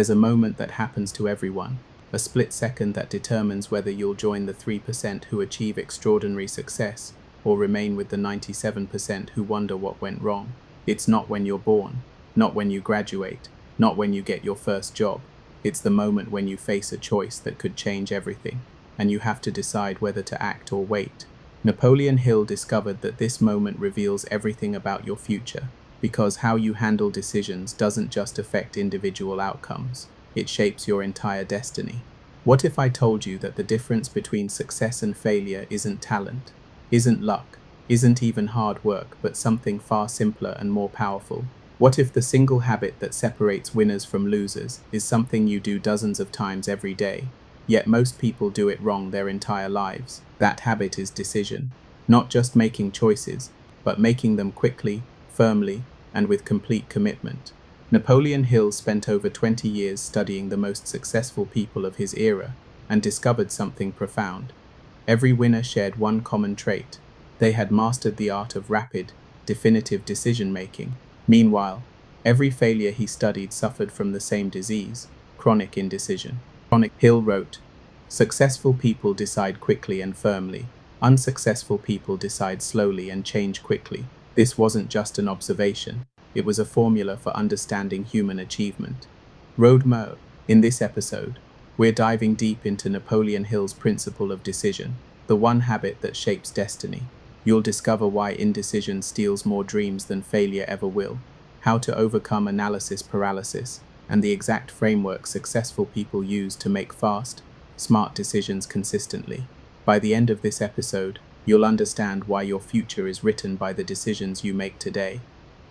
There's a moment that happens to everyone, a split second that determines whether you'll join the 3% who achieve extraordinary success or remain with the 97% who wonder what went wrong. It's not when you're born, not when you graduate, not when you get your first job. It's the moment when you face a choice that could change everything, and you have to decide whether to act or wait. Napoleon Hill discovered that this moment reveals everything about your future, because how you handle decisions doesn't just affect individual outcomes, it shapes your entire destiny. What if I told you that the difference between success and failure isn't talent, isn't luck, isn't even hard work, but something far simpler and more powerful? What if the single habit that separates winners from losers is something you do dozens of times every day, yet most people do it wrong their entire lives? That habit is decision. Not just making choices, but making them quickly, firmly, and with complete commitment. Napoleon Hill spent over 20 years studying the most successful people of his era and discovered something profound. Every winner shared one common trait. They had mastered the art of rapid, definitive decision-making. Meanwhile, every failure he studied suffered from the same disease, chronic indecision. Hill wrote, "Successful people decide quickly and firmly. Unsuccessful people decide slowly and change quickly." This wasn't just an observation, it was a formula for understanding human achievement. Roadmap. In this episode, we're diving deep into Napoleon Hill's principle of decision, the one habit that shapes destiny. You'll discover why indecision steals more dreams than failure ever will, how to overcome analysis paralysis, and the exact framework successful people use to make fast, smart decisions consistently. By the end of this episode, you'll understand why your future is written by the decisions you make today,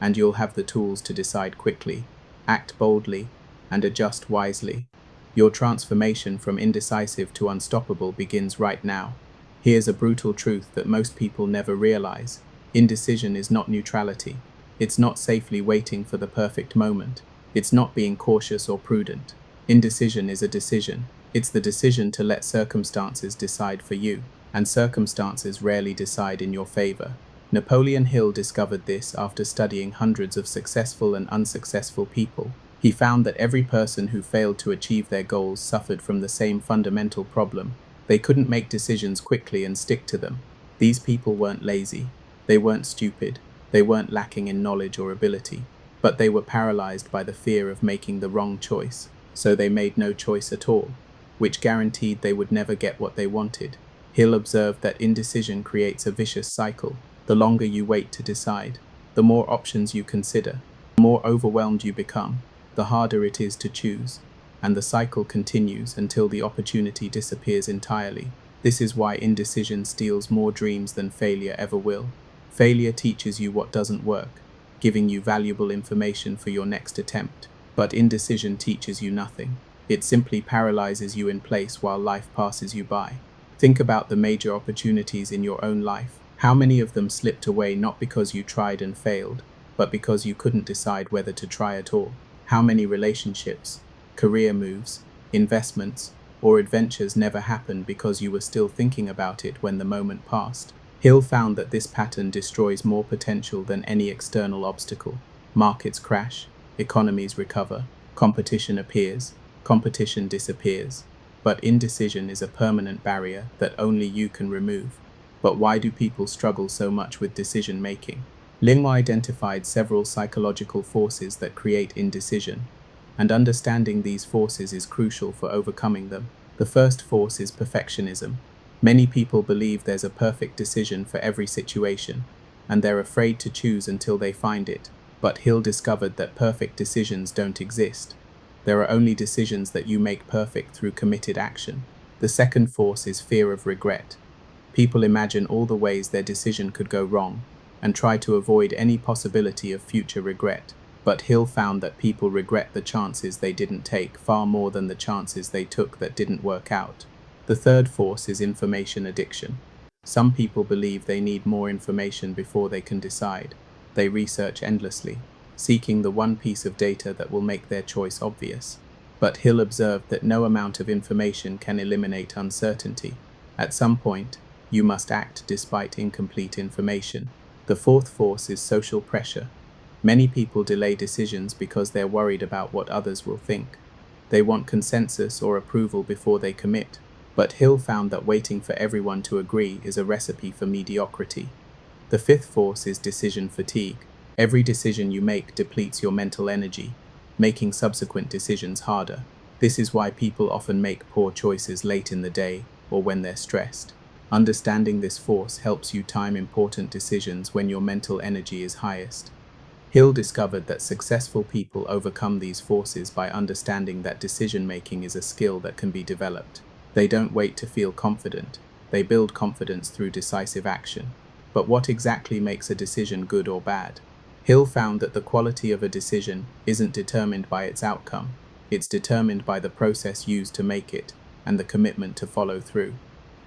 and you'll have the tools to decide quickly, act boldly, and adjust wisely. Your transformation from indecisive to unstoppable begins right now. Here's a brutal truth that most people never realize. Indecision is not neutrality. It's not safely waiting for the perfect moment. It's not being cautious or prudent. Indecision is a decision. It's the decision to let circumstances decide for you, and circumstances rarely decide in your favor. Napoleon Hill discovered this after studying hundreds of successful and unsuccessful people. He found that every person who failed to achieve their goals suffered from the same fundamental problem. They couldn't make decisions quickly and stick to them. These people weren't lazy. They weren't stupid. They weren't lacking in knowledge or ability. But they were paralyzed by the fear of making the wrong choice. So they made no choice at all, which guaranteed they would never get what they wanted. Hill observed that indecision creates a vicious cycle. The longer you wait to decide, the more options you consider, the more overwhelmed you become, the harder it is to choose, and the cycle continues until the opportunity disappears entirely. This is why indecision steals more dreams than failure ever will. Failure teaches you what doesn't work, giving you valuable information for your next attempt. But indecision teaches you nothing. It simply paralyzes you in place while life passes you by. Think about the major opportunities in your own life. How many of them slipped away not because you tried and failed, but because you couldn't decide whether to try at all? How many relationships, career moves, investments, or adventures never happened because you were still thinking about it when the moment passed? Hill found that this pattern destroys more potential than any external obstacle. Markets crash, economies recover, competition appears, competition disappears. But indecision is a permanent barrier that only you can remove. But why do people struggle so much with decision making? Ling identified several psychological forces that create indecision, and understanding these forces is crucial for overcoming them. The first force is perfectionism. Many people believe there's a perfect decision for every situation, and they're afraid to choose until they find it. But Hill discovered that perfect decisions don't exist. There are only decisions that you make perfect through committed action. The second force is fear of regret. People imagine all the ways their decision could go wrong and try to avoid any possibility of future regret. But Hill found that people regret the chances they didn't take far more than the chances they took that didn't work out. The third force is information addiction. Some people believe they need more information before they can decide. They research endlessly, seeking the one piece of data that will make their choice obvious. But Hill observed that no amount of information can eliminate uncertainty. At some point, you must act despite incomplete information. The fourth force is social pressure. Many people delay decisions because they're worried about what others will think. They want consensus or approval before they commit. But Hill found that waiting for everyone to agree is a recipe for mediocrity. The fifth force is decision fatigue. Every decision you make depletes your mental energy, making subsequent decisions harder. This is why people often make poor choices late in the day or when they're stressed. Understanding this force helps you time important decisions when your mental energy is highest. Hill discovered that successful people overcome these forces by understanding that decision-making is a skill that can be developed. They don't wait to feel confident, they build confidence through decisive action. But what exactly makes a decision good or bad? Hill found that the quality of a decision isn't determined by its outcome, it's determined by the process used to make it and the commitment to follow through.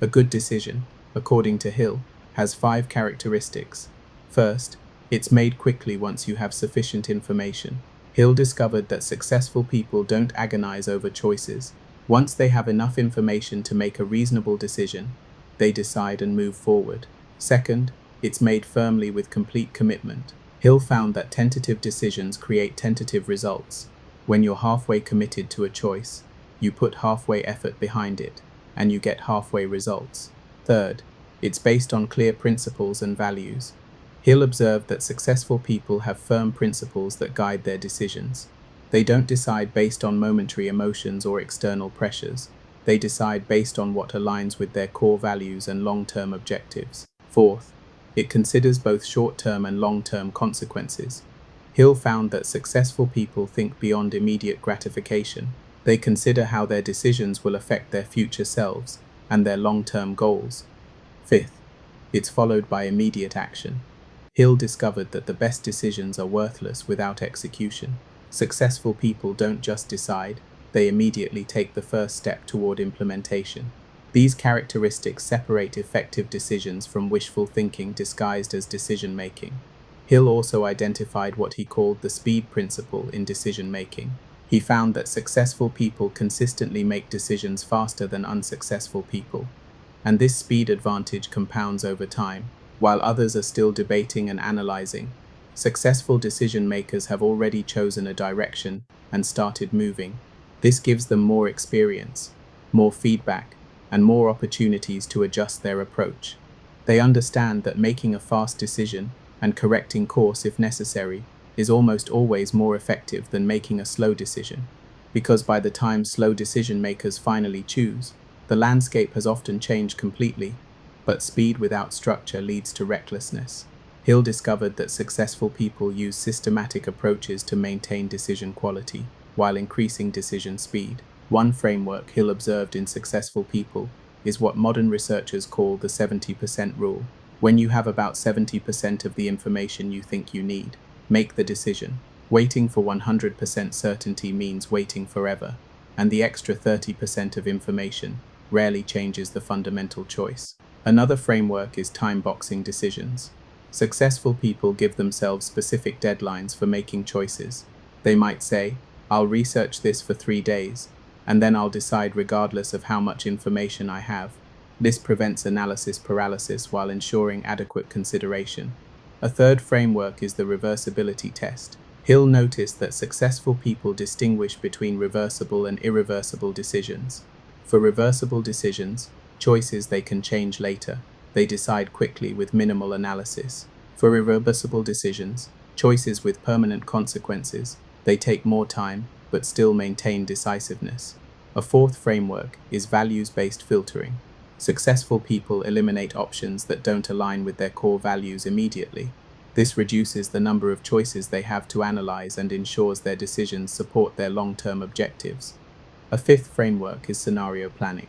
A good decision, according to Hill, has 5 characteristics. First, it's made quickly once you have sufficient information. Hill discovered that successful people don't agonize over choices. Once they have enough information to make a reasonable decision, they decide and move forward. Second, it's made firmly with complete commitment. Hill found that tentative decisions create tentative results. When you're halfway committed to a choice, you put halfway effort behind it, and you get halfway results. Third, it's based on clear principles and values. Hill observed that successful people have firm principles that guide their decisions. They don't decide based on momentary emotions or external pressures. They decide based on what aligns with their core values and long-term objectives. Fourth, it considers both short-term and long-term consequences. Hill found that successful people think beyond immediate gratification. They consider how their decisions will affect their future selves and their long-term goals. Fifth, it's followed by immediate action. Hill discovered that the best decisions are worthless without execution. Successful people don't just decide, they immediately take the first step toward implementation. These characteristics separate effective decisions from wishful thinking disguised as decision-making. Hill also identified what he called the speed principle in decision-making. He found that successful people consistently make decisions faster than unsuccessful people, and this speed advantage compounds over time. While others are still debating and analyzing, successful decision makers have already chosen a direction and started moving. This gives them more experience, more feedback, and more opportunities to adjust their approach. They understand that making a fast decision and correcting course if necessary is almost always more effective than making a slow decision, because by the time slow decision makers finally choose, the landscape has often changed completely. But speed without structure leads to recklessness. Hill discovered that successful people use systematic approaches to maintain decision quality while increasing decision speed. One framework Hill observed in successful people is what modern researchers call the 70% rule. When you have about 70% of the information you think you need, make the decision. Waiting for 100% certainty means waiting forever, and the extra 30% of information rarely changes the fundamental choice. Another framework is time-boxing decisions. Successful people give themselves specific deadlines for making choices. They might say, I'll research this for 3 days, and then I'll decide regardless of how much information I have. This prevents analysis paralysis while ensuring adequate consideration. A third framework is the reversibility test. Hill noticed that successful people distinguish between reversible and irreversible decisions. For reversible decisions, choices they can change later, they decide quickly with minimal analysis. For irreversible decisions, choices with permanent consequences, they take more time but still maintain decisiveness. A fourth framework is values-based filtering. Successful people eliminate options that don't align with their core values immediately. This reduces the number of choices they have to analyze and ensures their decisions support their long-term objectives. A fifth framework is scenario planning.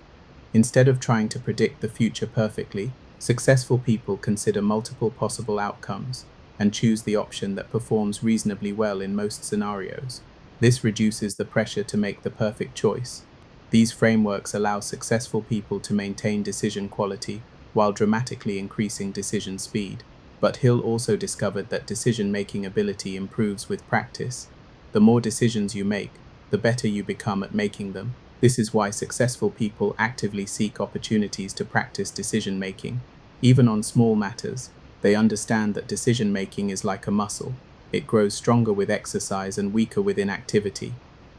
Instead of trying to predict the future perfectly, successful people consider multiple possible outcomes and choose the option that performs reasonably well in most scenarios. This reduces the pressure to make the perfect choice. These frameworks allow successful people to maintain decision quality while dramatically increasing decision speed. But Hill also discovered that decision-making ability improves with practice. The more decisions you make, the better you become at making them. This is why successful people actively seek opportunities to practice decision-making. Even on small matters, they understand that decision-making is like a muscle. It grows stronger with exercise and weaker with inactivity.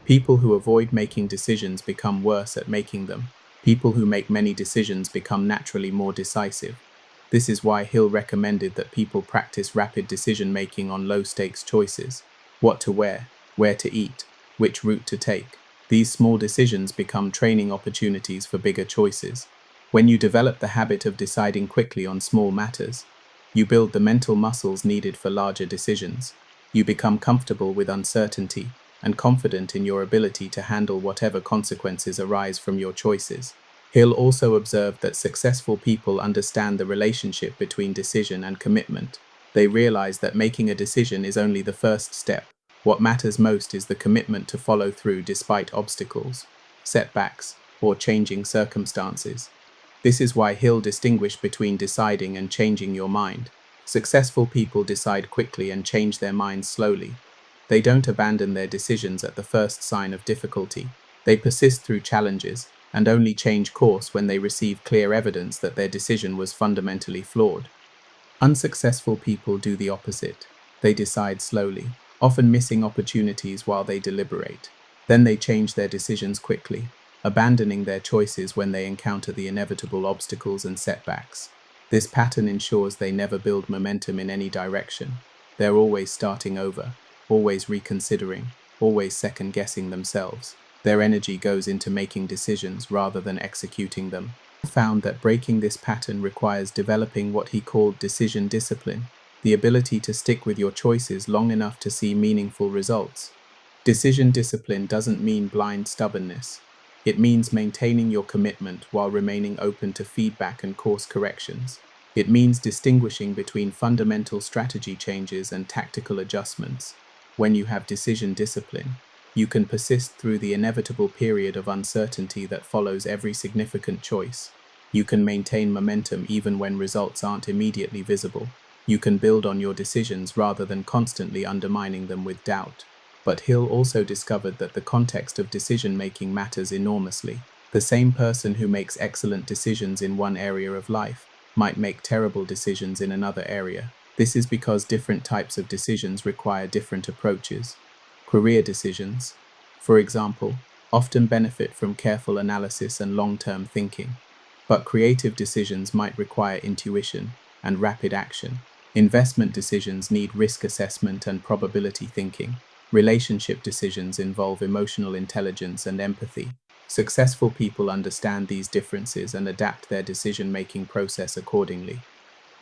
People who avoid making decisions become worse at making them. People who make many decisions become naturally more decisive. This is why Hill recommended that people practice rapid decision-making on low-stakes choices. What to wear, where to eat, which route to take. These small decisions become training opportunities for bigger choices. When you develop the habit of deciding quickly on small matters, you build the mental muscles needed for larger decisions. You become comfortable with uncertainty and confident in your ability to handle whatever consequences arise from your choices. Hill also observed that successful people understand the relationship between decision and commitment. They realize that making a decision is only the first step. What matters most is the commitment to follow through despite obstacles, setbacks, or changing circumstances. This is why Hill distinguished between deciding and changing your mind. Successful people decide quickly and change their minds slowly. They don't abandon their decisions at the first sign of difficulty. They persist through challenges and only change course when they receive clear evidence that their decision was fundamentally flawed. Unsuccessful people do the opposite. They decide slowly, often missing opportunities while they deliberate. Then they change their decisions quickly, abandoning their choices when they encounter the inevitable obstacles and setbacks. This pattern ensures they never build momentum in any direction. They're always starting over, always reconsidering, always second-guessing themselves. Their energy goes into making decisions rather than executing them. Found that breaking this pattern requires developing what he called decision discipline, the ability to stick with your choices long enough to see meaningful results. Decision discipline doesn't mean blind stubbornness. It means maintaining your commitment while remaining open to feedback and course corrections. It means distinguishing between fundamental strategy changes and tactical adjustments. When you have decision discipline, you can persist through the inevitable period of uncertainty that follows every significant choice. You can maintain momentum even when results aren't immediately visible. You can build on your decisions rather than constantly undermining them with doubt. But Hill also discovered that the context of decision-making matters enormously. The same person who makes excellent decisions in one area of life might make terrible decisions in another area. This is because different types of decisions require different approaches. Career decisions, for example, often benefit from careful analysis and long-term thinking. But creative decisions might require intuition and rapid action. Investment decisions need risk assessment and probability thinking. Relationship decisions involve emotional intelligence and empathy. Successful people understand these differences and adapt their decision-making process accordingly.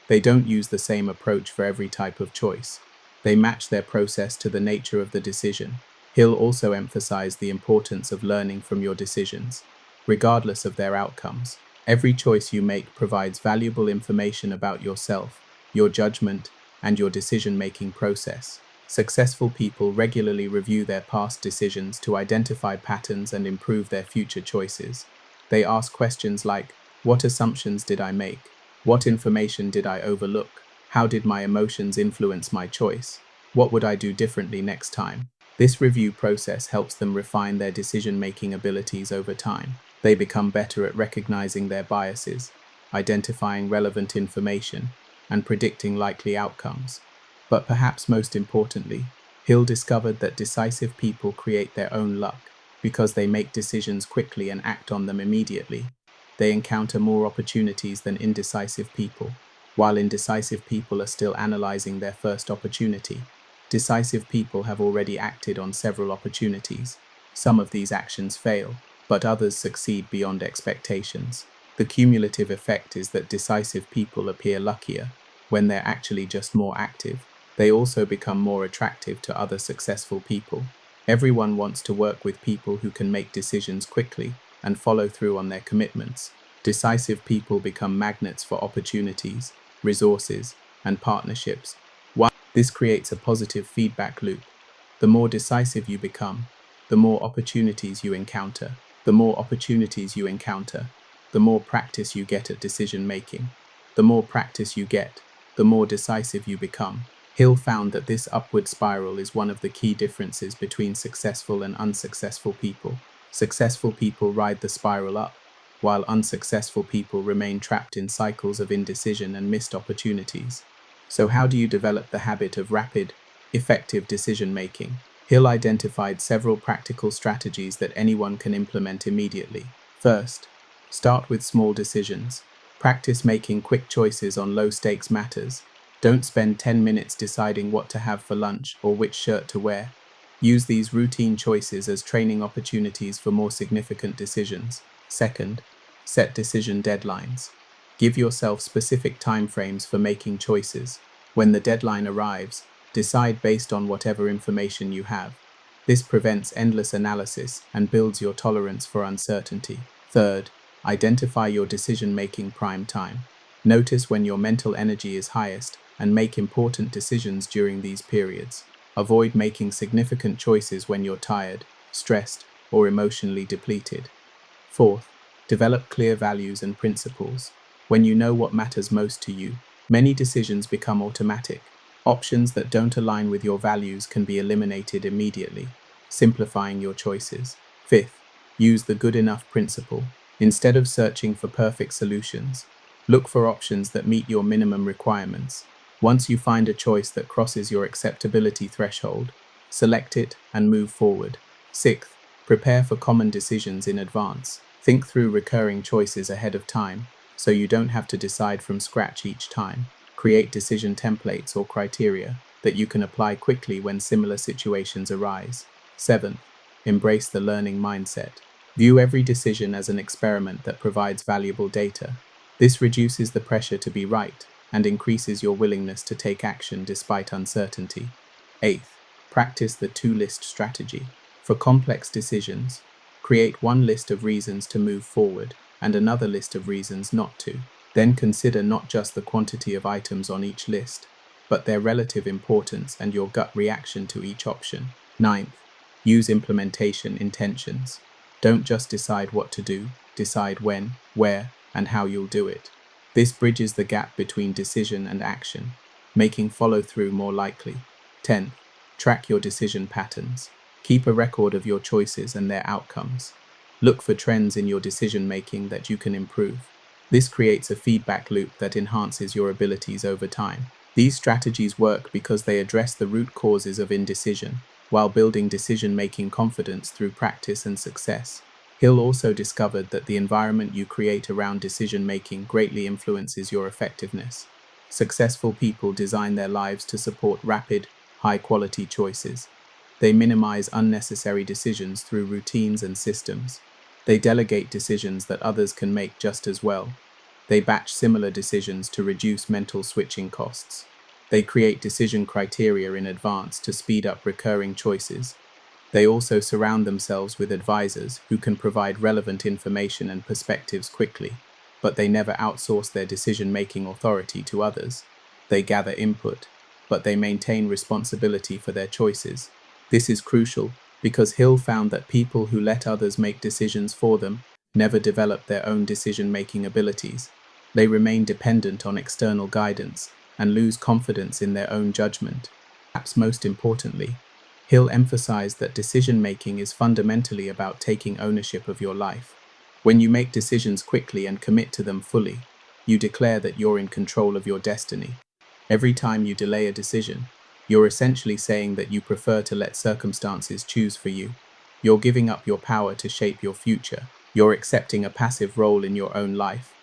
They don't use the same approach for every type of choice. They match their process to the nature of the decision. Hill also emphasized the importance of learning from your decisions, regardless of their outcomes. Every choice you make provides valuable information about yourself, your judgment, and your decision-making process. Successful people regularly review their past decisions to identify patterns and improve their future choices. They ask questions like, what assumptions did I make? What information did I overlook? How did my emotions influence my choice? What would I do differently next time? This review process helps them refine their decision-making abilities over time. They become better at recognizing their biases, identifying relevant information, and predicting likely outcomes. But perhaps most importantly, Hill discovered that decisive people create their own luck because they make decisions quickly and act on them immediately. They encounter more opportunities than indecisive people, while indecisive people are still analyzing their first opportunity. Decisive people have already acted on several opportunities. Some of these actions fail, but others succeed beyond expectations. The cumulative effect is that decisive people appear luckier when they're actually just more active. They also become more attractive to other successful people. Everyone wants to work with people who can make decisions quickly and follow through on their commitments. Decisive people become magnets for opportunities, resources, and partnerships. This creates a positive feedback loop. The more decisive you become, the more opportunities you encounter. The more opportunities you encounter, the more practice you get at decision making. The more practice you get, the more decisive you become. Hill found that this upward spiral is one of the key differences between successful and unsuccessful people. Successful people ride the spiral up, while unsuccessful people remain trapped in cycles of indecision and missed opportunities. So how do you develop the habit of rapid, effective decision making? Hill identified several practical strategies that anyone can implement immediately. First, start with small decisions. Practice making quick choices on low-stakes matters. Don't spend 10 minutes deciding what to have for lunch or which shirt to wear. Use these routine choices as training opportunities for more significant decisions. Second, set decision deadlines. Give yourself specific timeframes for making choices. When the deadline arrives, decide based on whatever information you have. This prevents endless analysis and builds your tolerance for uncertainty. Third, identify your decision-making prime time. Notice when your mental energy is highest and make important decisions during these periods. Avoid making significant choices when you're tired, stressed, or emotionally depleted. Fourth, develop clear values and principles. When you know what matters most to you, many decisions become automatic. Options that don't align with your values can be eliminated immediately, simplifying your choices. Fifth, use the good enough principle. Instead of searching for perfect solutions, look for options that meet your minimum requirements. Once you find a choice that crosses your acceptability threshold, select it and move forward. Sixth, prepare for common decisions in advance. Think through recurring choices ahead of time, so you don't have to decide from scratch each time. Create decision templates or criteria that you can apply quickly when similar situations arise. Seventh, embrace the learning mindset. View every decision as an experiment that provides valuable data. This reduces the pressure to be right and increases your willingness to take action despite uncertainty. Eighth, practice the two-list strategy. For complex decisions, create one list of reasons to move forward and another list of reasons not to. Then consider not just the quantity of items on each list, but their relative importance and your gut reaction to each option. Ninth, use implementation intentions. Don't just decide what to do, decide when, where, and how you'll do it. This bridges the gap between decision and action, making follow-through more likely. 10th, track your decision patterns. Keep a record of your choices and their outcomes. Look for trends in your decision-making that you can improve. This creates a feedback loop that enhances your abilities over time. These strategies work because they address the root causes of indecision, while building decision-making confidence through practice and success. Hill also discovered that the environment you create around decision-making greatly influences your effectiveness. Successful people design their lives to support rapid, high-quality choices. They minimize unnecessary decisions through routines and systems. They delegate decisions that others can make just as well. They batch similar decisions to reduce mental switching costs. They create decision criteria in advance to speed up recurring choices. They also surround themselves with advisors who can provide relevant information and perspectives quickly, but they never outsource their decision-making authority to others. They gather input, but they maintain responsibility for their choices. This is crucial because Hill found that people who let others make decisions for them never develop their own decision-making abilities. They remain dependent on external guidance and lose confidence in their own judgment. Perhaps most importantly, Hill emphasized that decision-making is fundamentally about taking ownership of your life. When you make decisions quickly and commit to them fully, you declare that you're in control of your destiny. Every time you delay a decision, you're essentially saying that you prefer to let circumstances choose for you. You're giving up your power to shape your future. You're accepting a passive role in your own life.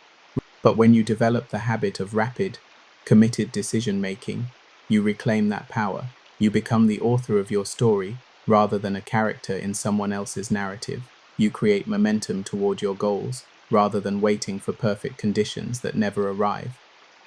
But when you develop the habit of rapid, committed decision-making, you reclaim that power. You become the author of your story rather than a character in someone else's narrative. You create momentum toward your goals rather than waiting for perfect conditions that never arrive.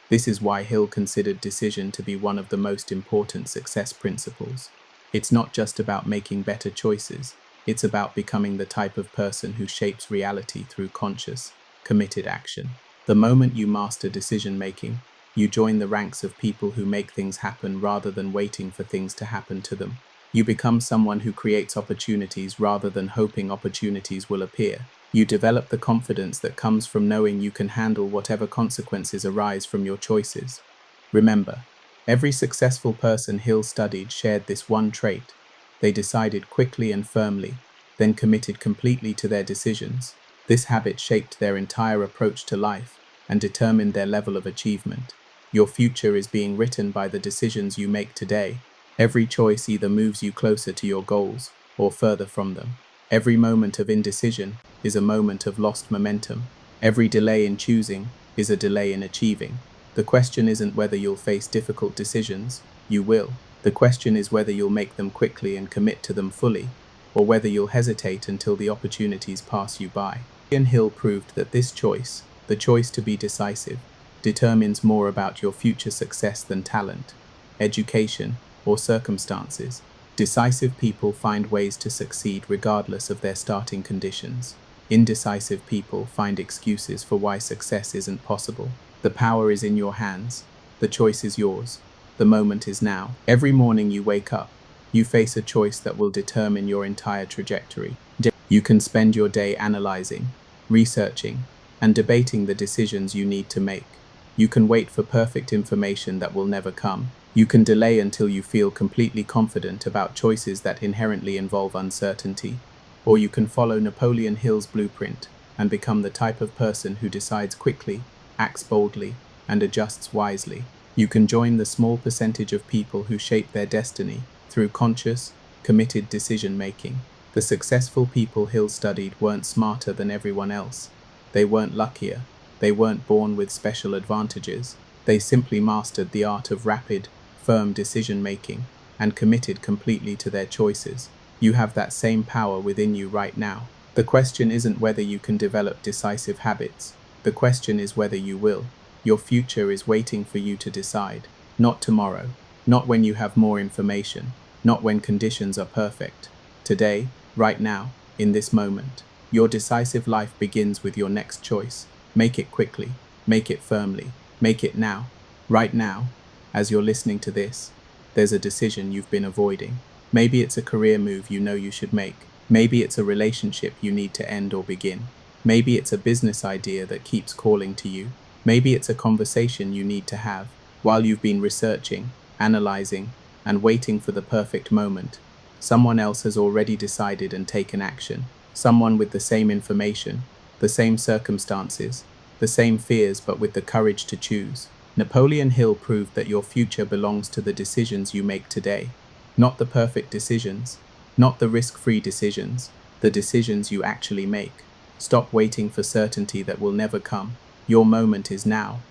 This is why Hill considered decision to be one of the most important success principles. It's not just about making better choices. It's about becoming the type of person who shapes reality through conscious, committed action. The moment you master decision-making, you join the ranks of people who make things happen rather than waiting for things to happen to them. You become someone who creates opportunities rather than hoping opportunities will appear. You develop the confidence that comes from knowing you can handle whatever consequences arise from your choices. Remember, every successful person Hill studied shared this one trait. They decided quickly and firmly, then committed completely to their decisions. This habit shaped their entire approach to life and determined their level of achievement. Your future is being written by the decisions you make today, Every choice either moves you closer to your goals or further from them. Every moment of indecision is a moment of lost momentum. Every delay in choosing is a delay in achieving. The question isn't whether you'll face difficult decisions, you will. The question is whether you'll make them quickly and commit to them fully, or whether you'll hesitate until the opportunities pass you by. Napoleon Hill proved that this choice, the choice to be decisive, determines more about your future success than talent, education, or circumstances. Decisive people find ways to succeed regardless of their starting conditions. Indecisive people find excuses for why success isn't possible. The power is in your hands. The choice is yours. The moment is now. Every morning you wake up, you face a choice that will determine your entire trajectory. You can spend your day analyzing, researching, and debating the decisions you need to make. You can wait for perfect information that will never come. You can delay until you feel completely confident about choices that inherently involve uncertainty. Or you can follow Napoleon Hill's blueprint and become the type of person who decides quickly, acts boldly, and adjusts wisely. You can join the small percentage of people who shape their destiny through conscious, committed decision-making. The successful people Hill studied weren't smarter than everyone else. They weren't luckier. They weren't born with special advantages. They simply mastered the art of rapid, firm decision-making and committed completely to their choices. You have that same power within you right now. The question isn't whether you can develop decisive habits. The question is whether you will. Your future is waiting for you to decide. Not tomorrow. Not when you have more information. Not when conditions are perfect. Today, right now, in this moment. Your decisive life begins with your next choice. Make it quickly. Make it firmly. Make it now. Right now, as you're listening to this, there's a decision you've been avoiding. Maybe it's a career move you know you should make. Maybe it's a relationship you need to end or begin. Maybe it's a business idea that keeps calling to you. Maybe it's a conversation you need to have. While you've been researching, analyzing, and waiting for the perfect moment, someone else has already decided and taken action. Someone with the same information, the same circumstances, the same fears, but with the courage to choose. Napoleon Hill proved that your future belongs to the decisions you make today. Not the perfect decisions, not the risk-free decisions, the decisions you actually make. Stop waiting for certainty that will never come. Your moment is now.